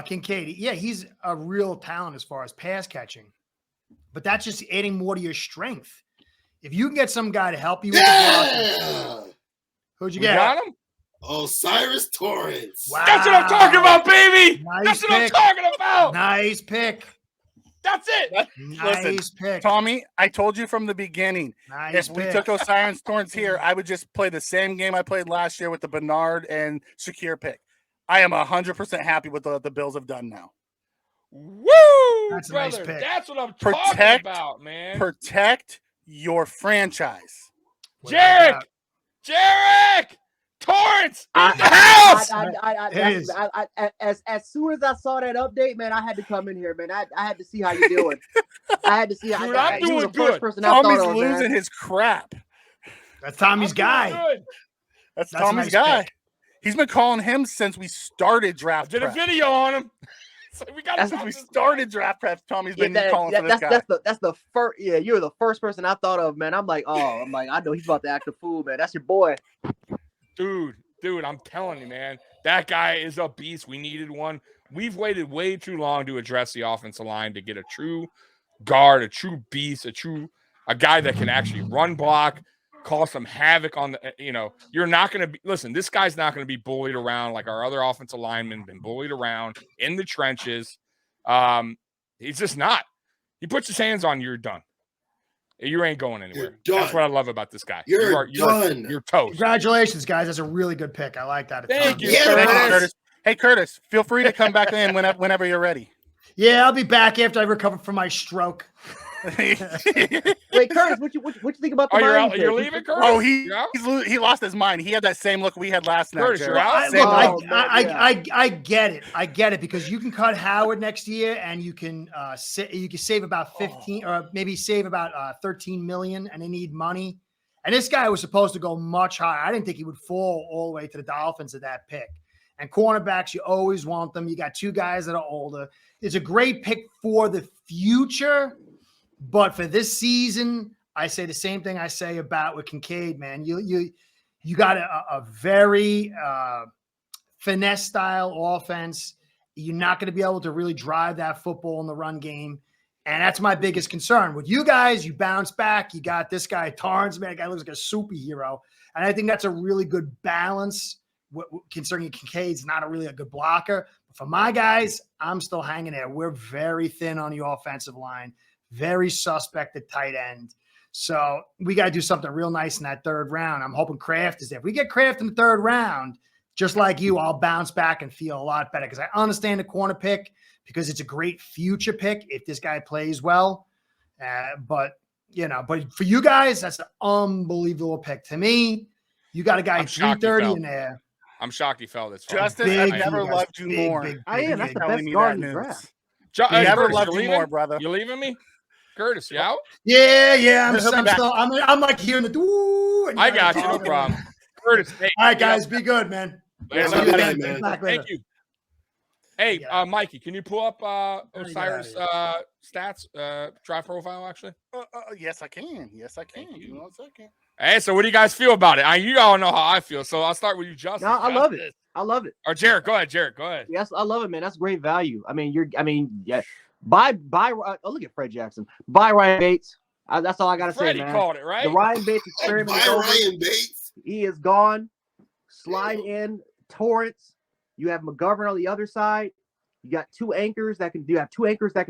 Kincaid, yeah, he's a real talent as far as pass catching, but that's just adding more to your strength. If you can get some guy to help you with the blocking, who'd you get? Got him? Osiris Torrence. Wow. That's what I'm talking about, baby. Nice That's what I'm pick. talking about. Nice pick. That's it. Nice pick. Tommy, I told you from the beginning, Nice if we pick. took Osiris Torrence here, I would just play the same game I played last year with the Bernard and Shakir pick. I am 100% happy with what the Bills have done now. Woo! That's a brother. nice pick. That's what I'm talking about, man. Protect your franchise. Jarek! Torrance in the house! As soon as I saw that update, man, I had to come in here, man. I had to see how you're doing. I had to see how I'm doing the first good. person I Tommy's thought of, losing man. his crap. That's Tommy's guy. Good. That's a Tommy's nice guy. pick. He's been calling him since we started I draft did a prep. video on him. So we got Since we started draft prep, Tommy's been calling for this guy. That's the first. Yeah, you're the first person I thought of, man. I'm like, I know he's about to act a fool, man. That's your boy, Dude, I'm telling you, man, that guy is a beast. We needed one. We've waited way too long to address the offensive line to get a true guard, a true beast, a guy that can actually run block, cause some havoc on the, you're not going to be, listen, this guy's not going to be bullied around like our other offensive linemen been bullied around in the trenches. He's just not. He puts his hands on you, you're done. You ain't going anywhere. That's what I love about this guy. You're done. You're toast. Congratulations, guys. That's a really good pick. I like that. Thank you. Yeah, Thank you, Curtis. Hey, Curtis, feel free to come back in whenever you're ready. Yeah, I'll be back after I recover from my stroke. Wait, Curtis, what you think about the Miami pick? You're leaving, Curtis? Oh, he lost his mind. He had that same look we had last night. Curtis, you're out? I get it. I get it because you can cut Howard next year and you can save about 15 or maybe save about 13 million and they need money. And this guy was supposed to go much higher. I didn't think he would fall all the way to the Dolphins at that pick. And cornerbacks, you always want them. You got two guys that are older. It's a great pick for the future. But for this season, I say the same thing I say about with Kincaid, man. You got a very finesse style offense. You're not going to be able to really drive that football in the run game. And that's my biggest concern. With you guys, you bounce back. You got this guy, Torrence, man. That guy looks like a superhero. And I think that's a really good balance concerning Kincaid's not really a good blocker. But for my guys, I'm still hanging there. We're very thin on the offensive line. Very suspect at tight end. So we got to do something real nice in that third round. I'm hoping Kraft is there. If we get Kraft in the third round, just like you, I'll bounce back and feel a lot better because I understand the corner pick because it's a great future pick if this guy plays well. But for you guys, that's an unbelievable pick. To me, you got a guy 330 in there. I'm shocked he fell this far. Justin, I've never loved you more. I am. That's the best guard in the draft. Never loved you more, brother. You leaving me? Curtis, you out? Yeah. I'm like hearing the. I got you, no problem. Curtis, hey, all right, guys, be good, man. Thank you. Hey, Mikey, can you pull up Osiris stats, draft profile? Actually, yes, I can. Give me 1 second. Hey, so what do you guys feel about it? You all know how I feel, so I'll start with you, Justin. No, I love it. Or Jared, go ahead. Yes, I love it, man. That's great value. Yeah. Buy. Look at Fred Jackson. Buy Ryan Bates. That's all I gotta say, man. Called it right. The Ryan Bates experiment is over. Ryan Bates. He is gone. Slide in Torrance. You have McGovern on the other side. You got two anchors that can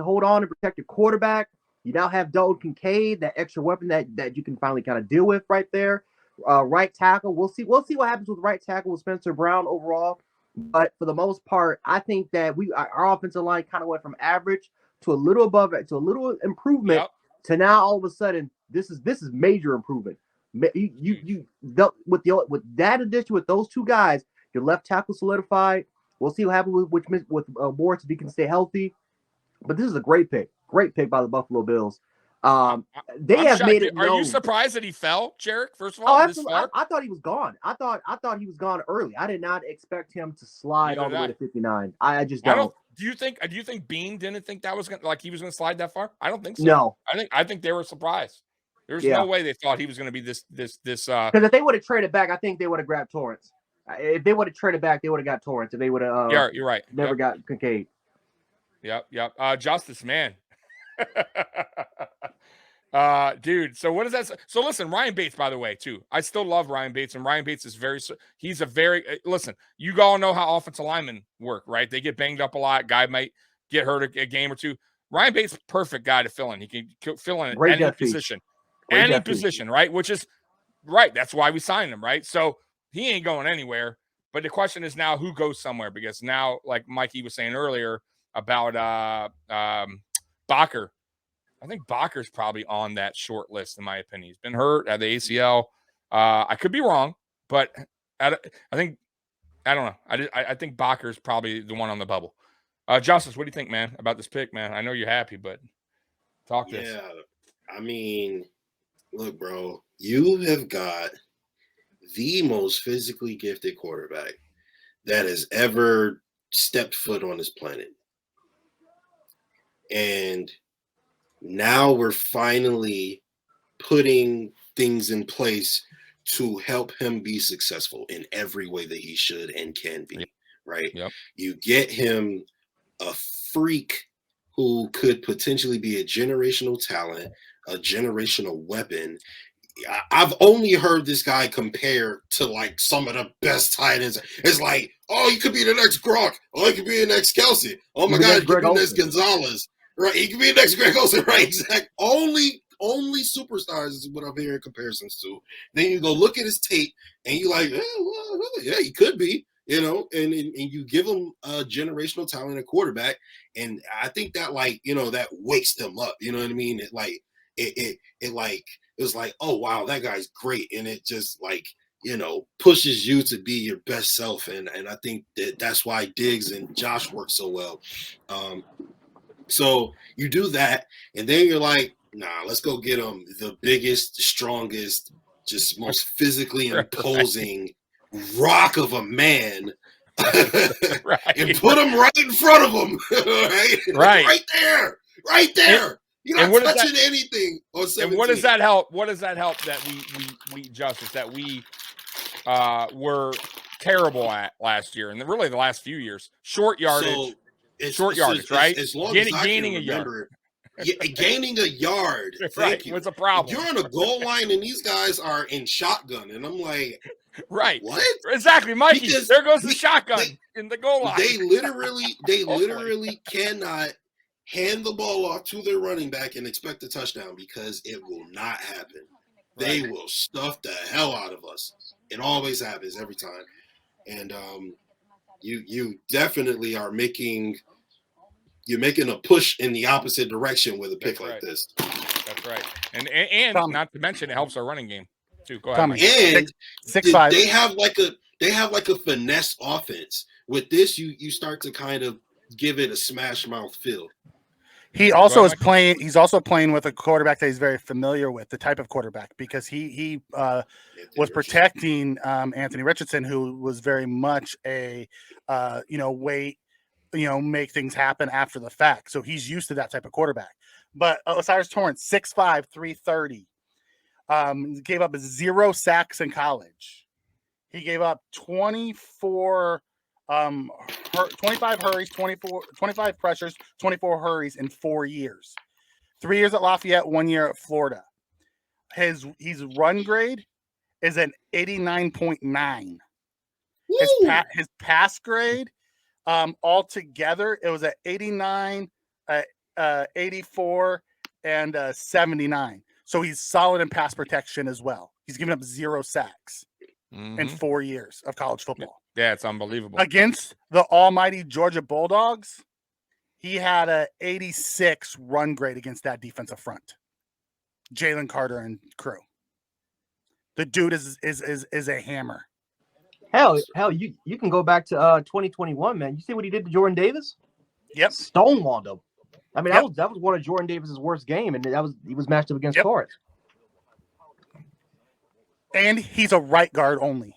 hold on and protect your quarterback. You now have Dalton Kincaid, that extra weapon that you can finally kind of deal with right there. Right tackle. We'll see what happens with right tackle with Spencer Brown overall. But for the most part, I think that our offensive line kind of went from average to a little above it, to a little improvement, to now all of a sudden this is major improvement. You with that addition with those two guys, your left tackle solidified. We'll see what happens with Morris if he can stay healthy. But this is a great pick by the Buffalo Bills. They have made it known. Are you surprised that he fell, Jarek? First of all, I thought he was gone. I thought he was gone early. I did not expect him to slide all the way to 59. I just don't. Do you think Bean didn't think that was he was gonna slide that far? I don't think so. No. I think they were surprised. There's no way they thought he was gonna be this. Because if they would have traded back, I think they would have grabbed Torrance. If they would have traded back, they would have got Torrance. If they would have You're right. never got Kincaid. Yep. Justice, man. Dude, so what is that? So listen, Ryan Bates, by the way, too. I still love Ryan Bates, and Ryan Bates is he's a very, listen, you all know how offensive linemen work, right? They get banged up a lot. Guy might get hurt a game or two. Ryan Bates, perfect guy to fill in. He can fill in Great any position. Great Any depth position, right? Which is, right, that's why we signed him, right? So he ain't going anywhere. But the question is now who goes somewhere, because now, like Mikey was saying earlier about Bakker, I think Bakker's probably on that short list, in my opinion. He's been hurt at the ACL. I could be wrong, but I don't know. I think Bakker's probably the one on the bubble. Justice, what do you think, man, about this pick, man? I know you're happy, but talk this. Yeah, I mean, look, bro, you have got the most physically gifted quarterback that has ever stepped foot on this planet. And now we're finally putting things in place to help him be successful in every way that he should and can be, right? Yep. You get him a freak who could potentially be a generational talent, a generational weapon. I've only heard this guy compare to like some of the best tight ends. It's like, oh, he could be the next Gronk. Oh, he could be the next Kelsey. Oh my God, he could be the next Gonzalez. Right, he could be the next Greg Olsen. Right, exactly. Only superstars is what I'm hearing comparisons to. Then you go look at his tape, and you're like, well, yeah, he could be. You know, and you give him a generational talent at quarterback, and I think that that wakes them up. You know what I mean? It was like, oh wow, that guy's great, and it just pushes you to be your best self, and I think that's why Diggs and Josh work so well. So you do that, and then you're like, nah, let's go get him the biggest, strongest, just most physically imposing rock of a man, and put him right in front of him, right there. You're not touching anything. And what does that help? What does that help that we Justice, that we were terrible at last year, and really the last few years? Short yardage. Right? As long as I can remember, gaining a yard. Thank you. What's a problem? You're on a goal line, and these guys are in shotgun, and I'm like, right? What? Exactly, Mikey. There goes the shotgun in the goal line. They literally cannot hand the ball off to their running back and expect a touchdown, because it will not happen. They will stuff the hell out of us. It always happens every time, and You definitely are making a push in the opposite direction with a pick like this. That's right. And not to mention, it helps our running game too. Go ahead. And 6'5". They have like a finesse offense. With this, you start to kind of give it a smash mouth feel. He also is playing. He's also playing with a quarterback that he's very familiar with, the type of quarterback, because he was protecting Anthony Richardson, who was very much a make things happen after the fact. So he's used to that type of quarterback. But Osiris Torrence, 6'5", 330, gave up 0 sacks in college. He gave up 25 hurries, 25 pressures, 24 hurries in 4 years. 3 years at Lafayette, 1 year at Florida. His run grade is an 89.9. His pass grade, altogether, it was at 89, 84, and 79. So he's solid in pass protection as well. He's given up 0 sacks in 4 years of college football. Yeah, it's unbelievable. Against the almighty Georgia Bulldogs, he had a 86 run grade against that defensive front. Jalen Carter and crew. The dude is a hammer. Hell, you can go back to 2021, man. You see what he did to Jordan Davis? Yep. Stonewalled him. I mean, that was one of Jordan Davis's worst game, and he was matched up against Torrence. And he's a right guard only.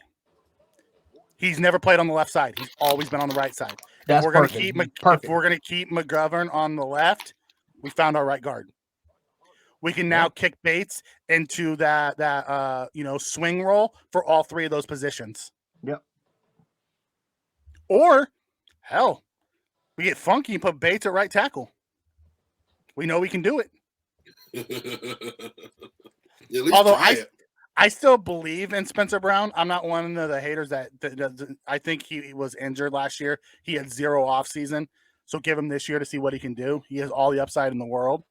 He's never played on the left side. He's always been on the right side. If we're going to keep McGovern on the left, we found our right guard. We can now kick Bates into that swing role for all 3 of those positions. Yep. Or, hell, we get funky and put Bates at right tackle. We know we can do it. At least Although try it. I still believe in Spencer Brown. I'm not one of the haters that I think he was injured last year. He had 0 off season. So give him this year to see what he can do. He has all the upside in the world.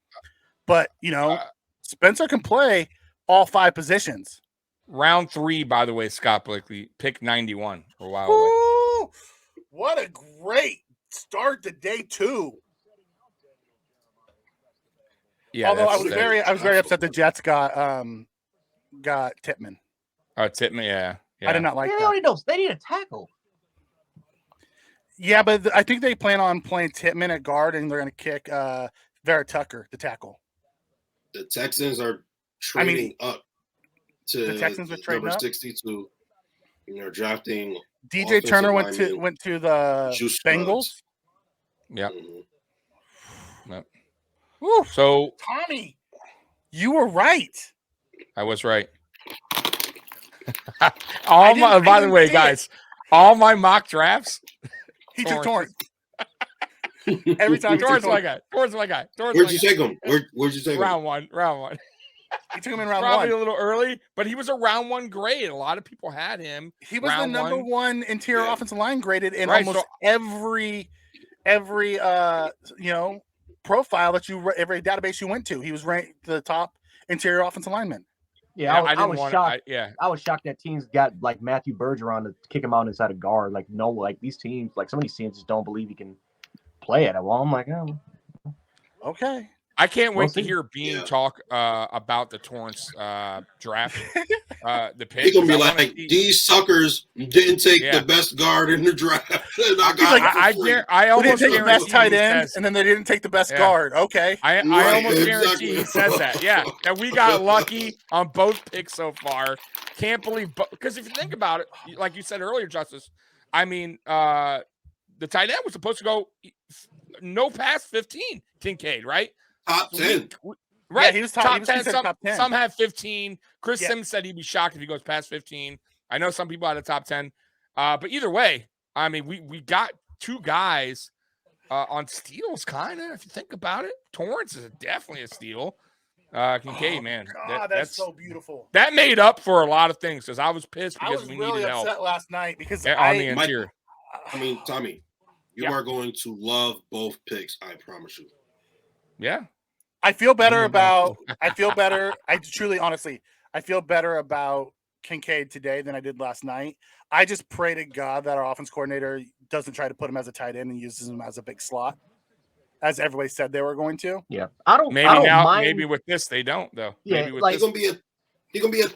But, Spencer can play all 5 positions. Round 3, by the way, Scott Blakely, pick 91. A while away. Ooh, what a great start to day 2. Yeah, Although I was that's- very upset the Jets got Tippmann. Tippmann, yeah. I did not like They that. already know. They need a tackle. Yeah, but I think they plan on playing Tippmann at guard, and they're going to kick Vera Tucker, the tackle. The Texans are trading up to the Texans are trading number up? 62. Drafting DJ offensive Turner went lineman to the Juice Bengals. Yeah. Mhm. Yep. Woo, So Tommy, you were right. I was right. I By the didn't way, see guys, all my mock drafts. He took Torrence. Torrance. Every time he took Torrance, my Torrance, guy. Torrance, my guy. Torrance, Where'd my you guy. take him? Where'd you take him? Round one. he took him in round Probably 1. a little early, but he was a round 1 grade. A lot of people had him. He was the round number 1 interior Yeah. offensive line graded in Right, almost every profile that every database you went to. He was ranked the top interior offensive lineman. Yeah, I didn't was want shocked. yeah. I was shocked that teams got like Matthew Bergeron to kick him out inside a guard. Like, no, like these teams, like some of these teams just don't believe he can play it. Well, I'm like, oh, Okay. I can't wait We'll to see. hear Bean Yeah. talk about the Torrance draft. The pick. He's gonna be I wanna like, see- these suckers didn't take Yeah. the best guard in the draft. And I He's got like, it for free. I They didn't almost take the guarantee best tight he end, says- and then they didn't take the best Yeah. guard. Okay. I Right, almost guarantee exactly. he says that. Yeah, that we got lucky on both picks so far. Can't believe, because if you think about it, like you said earlier, Justice, I mean, the tight end was supposed to go no past 15, Kincaid, right? Top 10. Right. Yeah, he was top 10. considered top 10. Some have 15. Chris Yeah. Sims said he'd be shocked if he goes past 15. I know some people had a top 10. But either way, I mean, we got 2 guys on steals, kind of, if you think about it. Torrance is definitely a steal. Kincaid, man. God, that's so beautiful. That made up for a lot of things because I was pissed I because was we really needed upset help last night because on the interior. I mean, Tommy, you Yeah. are going to love both picks. I promise you. Yeah. I feel better Mm. about. I feel better. I truly, honestly, I feel better about Kincaid today than I did last night. I just pray to God that our offense coordinator doesn't try to put him as a tight end and uses him as a big slot, as everybody said they were going to. yeah. I don't Maybe mind. now, maybe with this they don't though. Yeah, Maybe with like- He's gonna be a